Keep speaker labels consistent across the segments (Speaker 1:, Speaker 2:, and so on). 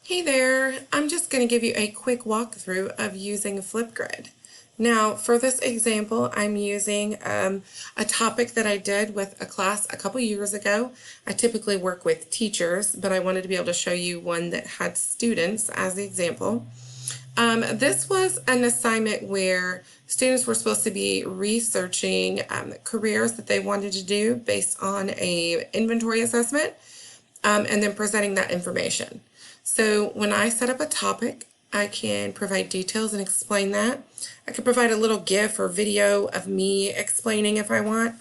Speaker 1: Hey there, I'm just going to give you a quick walkthrough of using Flipgrid. Now, for this example, I'm using a topic that I did with a class a couple years ago. I typically work with teachers, but I wanted to be able to show you one that had students as the example. This was an assignment where students were supposed to be researching careers that they wanted to do based on a inventory assessment, and then presenting that information. So when I set up a topic, I can provide details and explain that. I could provide a little GIF or video of me explaining if I want.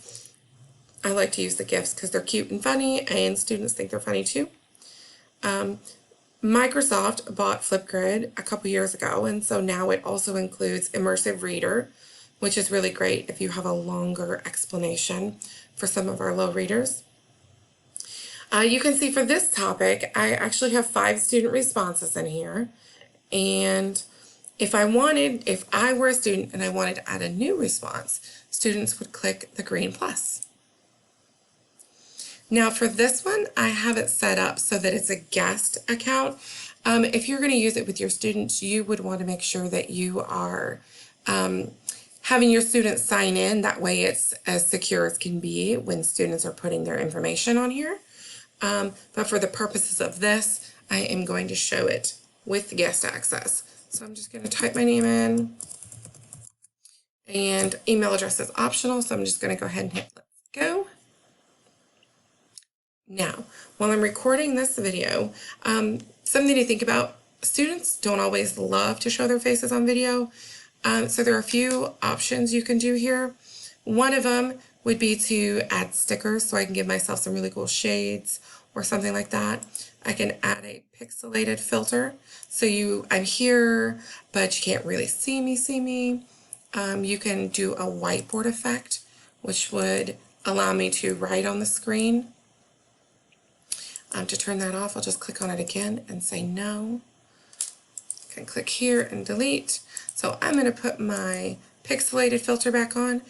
Speaker 1: I like to use the GIFs because they're cute and funny, and students think they're funny too. Microsoft bought Flipgrid a couple years ago, and so now it also includes Immersive Reader, which is really great if you have a longer explanation for some of our low readers. You can see for this topic, I actually have 5 student responses in here. And if I were a student and I wanted to add a new response, students would click the green plus. Now for this one, I have it set up so that it's a guest account. If you're going to use it with your students, you would want to make sure that you are having your students sign in. That way it's as secure as can be when students are putting their information on here. But for the purposes of this, I am going to show it with guest access. So I'm just going to type my name in, and email address is optional, so I'm just going to go ahead and hit let's go. Now, while I'm recording this video, something to think about, students don't always love to show their faces on video, so there are a few options you can do here. One of them would be to add stickers, so I can give myself some really cool shades or something like that. I can add a pixelated filter, so I'm here, but you can't really see me. You can do a whiteboard effect, which would allow me to write on the screen. To turn that off, I'll just click on it again and say no. I can click here and delete. So I'm going to put my pixelated filter back on,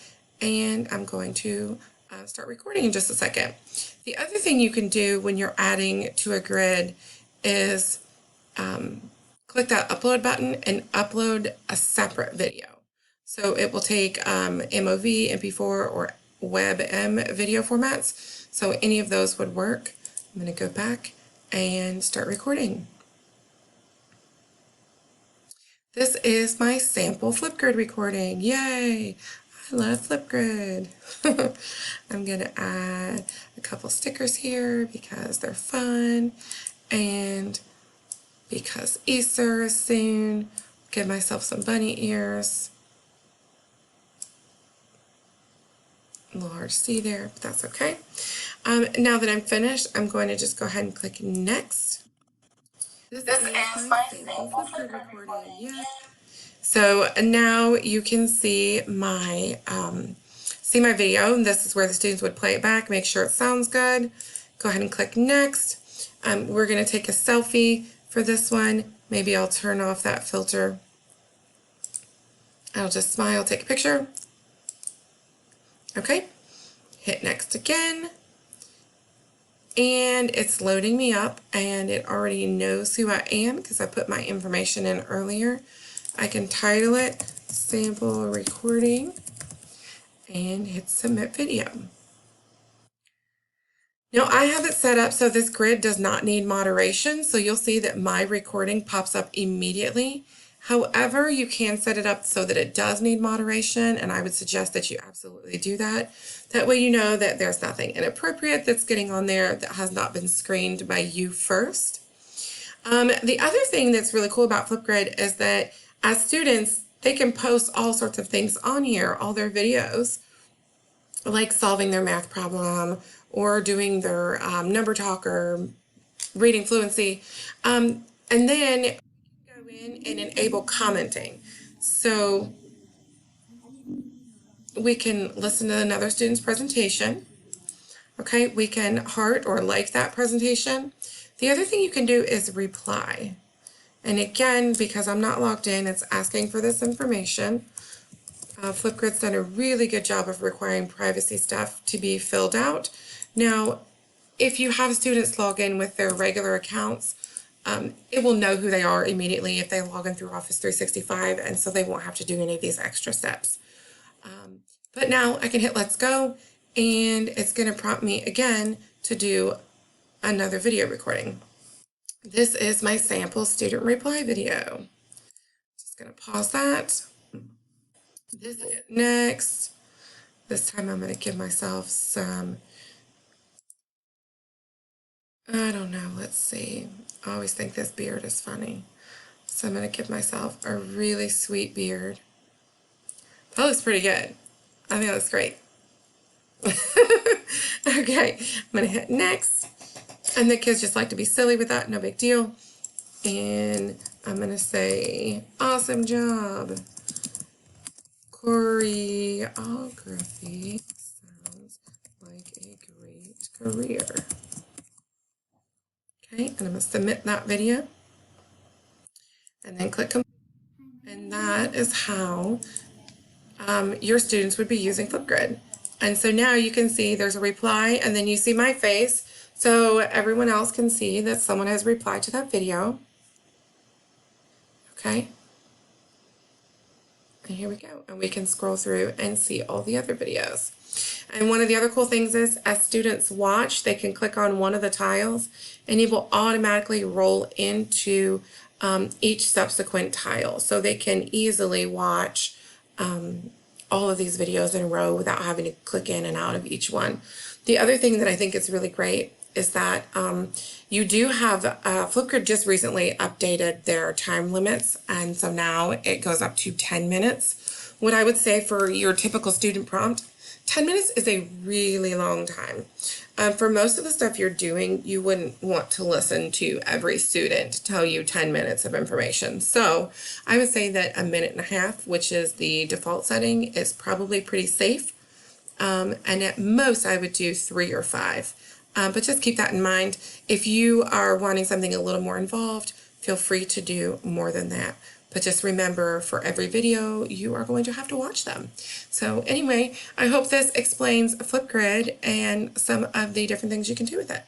Speaker 1: and I'm going to start recording in just a second. The other thing you can do when you're adding to a grid is click that upload button and upload a separate video. So it will take MOV, MP4, or WebM video formats. So any of those would work. I'm going to go back and start recording. This is my sample Flipgrid recording. Yay! I love Flipgrid. I'm going to add a couple stickers here because they're fun, and because Easter is soon, give myself some bunny ears. A little hard to see there, but that's okay. Now that I'm finished, I'm going to just go ahead and click next. This is my sample Flipgrid recording. Yeah. So now you can see my video, and this is where the students would play it back, make sure it sounds good. Go ahead and click next. We're going to take a selfie for this one. Maybe I'll turn off that filter. I'll just smile, take a picture. Okay, hit next again. And it's loading me up, and it already knows who I am because I put my information in earlier. I can title it sample recording and hit submit video. Now I have it set up so this grid does not need moderation, so you'll see that my recording pops up immediately. However, you can set it up so that it does need moderation, and I would suggest that you absolutely do that. That way you know that there's nothing inappropriate that's getting on there that has not been screened by you first. The other thing that's really cool about Flipgrid is that as students, they can post all sorts of things on here, all their videos, like solving their math problem or doing their number talk or reading fluency. And then go in and enable commenting. So we can listen to another student's presentation. Okay, we can heart or like that presentation. The other thing you can do is reply. And again, because I'm not logged in, it's asking for this information. Flipgrid's done a really good job of requiring privacy stuff to be filled out. Now, if you have students log in with their regular accounts, it will know who they are immediately if they log in through Office 365, and so they won't have to do any of these extra steps. But now I can hit Let's Go, and it's going to prompt me again to do another video recording. This is my sample student reply video. Just going to pause that. This is next. This time I'm going to give myself some, I don't know, let's see. I always think this beard is funny. So I'm going to give myself a really sweet beard. That looks pretty good. I think that looks great. Okay, I'm going to hit next. And the kids just like to be silly with that, no big deal. And I'm going to say, awesome job. Choreography sounds like a great career. Okay, and I'm going to submit that video. And then click complete. And that is how your students would be using Flipgrid. And so now you can see there's a reply, and then you see my face. So everyone else can see that someone has replied to that video. Okay. And here we go. And we can scroll through and see all the other videos. And one of the other cool things is, as students watch, they can click on one of the tiles, and it will automatically roll into each subsequent tile. So they can easily watch all of these videos in a row without having to click in and out of each one. The other thing that I think is really great is that you do have, Flipgrid just recently updated their time limits, and so now it goes up to 10 minutes. What I would say for your typical student prompt, 10 minutes is a really long time. For most of the stuff you're doing, you wouldn't want to listen to every student tell you 10 minutes of information. So I would say that a minute and a half, which is the default setting, is probably pretty safe. And at most I would do 3 or 5. But just keep that in mind. If you are wanting something a little more involved, feel free to do more than that. But just remember, for every video, you are going to have to watch them. So anyway, I hope this explains Flipgrid and some of the different things you can do with it.